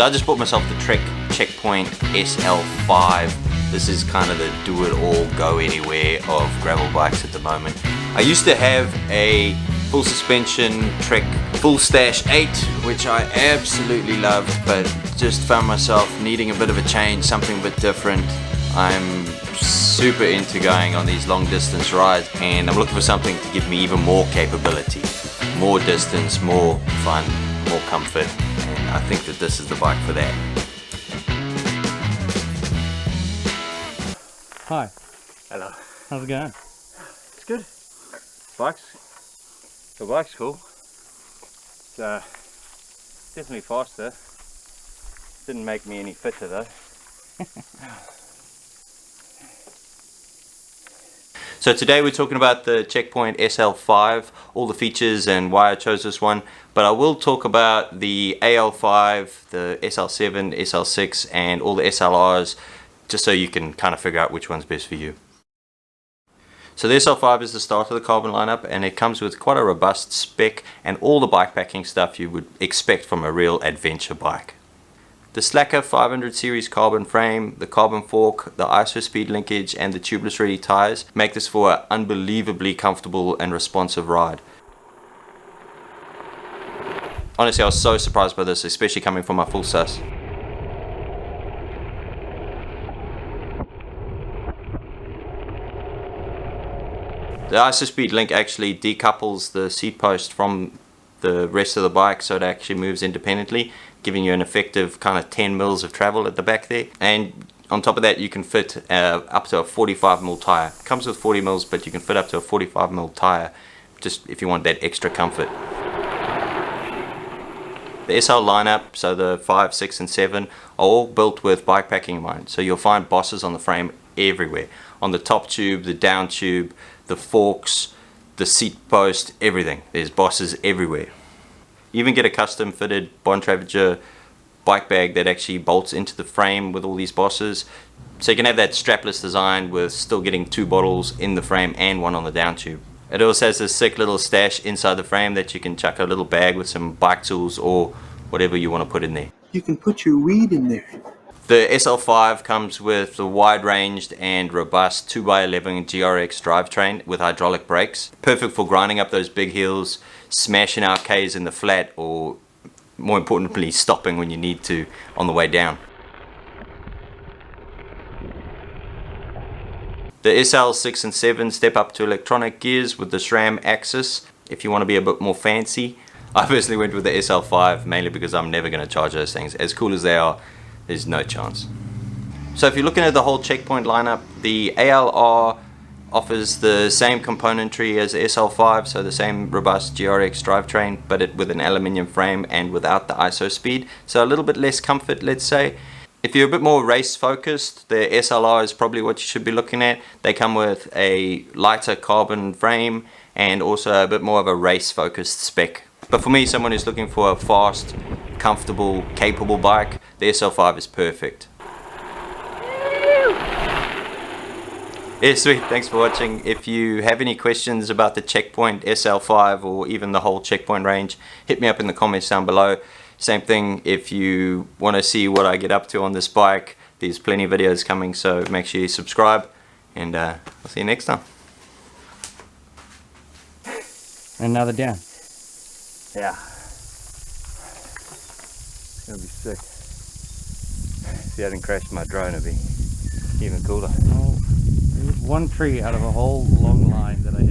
So I just bought myself the Trek Checkpoint SL5. This is kind of the do-it-all, go-anywhere of gravel bikes at the moment. I used to have a full suspension Trek Full Stash 8, which I absolutely loved, but just found myself needing a bit of a change, something a bit different. I'm super into going on these long distance rides, and I'm looking for something to give me even more capability, more distance, more fun, more comfort, and I think that this is the bike for that. Hi. Hello. How's it going? It's good. The bike's cool. It's definitely faster. Didn't make me any fitter though. So today we're talking about the Checkpoint SL5, all the features and why I chose this one, but I will talk about the AL5, the SL7, SL6 and all the SLRs, just so you can kind of figure out which one's best for you. So the SL5 is the start of the carbon lineup, and it comes with quite a robust spec and all the bikepacking stuff you would expect from a real adventure bike. The Slacker 500 series carbon frame, the carbon fork, the ISO speed linkage and the tubeless ready tires make this for an unbelievably comfortable and responsive ride. Honestly, I was so surprised by this, especially coming from my full sus. The ISO speed link actually decouples the seat post from the rest of the bike, so it actually moves independently, giving you an effective kind of 10 mils of travel at the back there. And on top of that, you can fit up to a 45mm tire. It comes with 40 mils, but you can fit up to a 45mm tire, just if you want that extra comfort. The SL lineup, so the 5, 6 and 7, are all built with bikepacking in mind. So you'll find bosses on the frame everywhere. On the top tube, the down tube, the forks, the seat post, everything. There's bosses everywhere. You even get a custom fitted Bontrager bike bag that actually bolts into the frame with all these bosses. So you can have that strapless design with still getting 2 bottles in the frame and one on the down tube. It also has this sick little stash inside the frame that you can chuck a little bag with some bike tools or whatever you want to put in there. You can put your weed in there. The SL5 comes with the wide-ranged and robust 2x11 Grx Drivetrain with hydraulic brakes. Perfect for grinding up those big hills, smashing out Ks in the flat, or more importantly, stopping when you need to on the way down. The SL6 and 7 step up to electronic gears with the SRAM axis if you want to be a bit more fancy. I personally went with the SL5 mainly because I'm never going to charge those things. As cool as they are, there's no chance. So if you're looking at the whole Checkpoint lineup, the ALR offers the same componentry as the SL5, so the same robust Grx drivetrain, but with an aluminium frame and without the ISO speed, so a little bit less comfort, let's say. If you're a bit more race focused, the SLR is probably what you should be looking at. They come with a lighter carbon frame and also a bit more of a race focused spec. But for me, someone who's looking for a fast, comfortable, capable bike, the SL5 is perfect. Yeah, sweet. Thanks for watching. If you have any questions about the Checkpoint SL5 or even the whole Checkpoint range, hit me up in the comments down below. Same thing, if you want to see what I get up to on this bike, there's plenty of videos coming, so make sure you subscribe, and I'll see you next time. Another down. Yeah. It's gonna be sick. If you hadn't crashed my drone, it'd be even cooler. Oh, there's one tree out of a whole long line that I hit.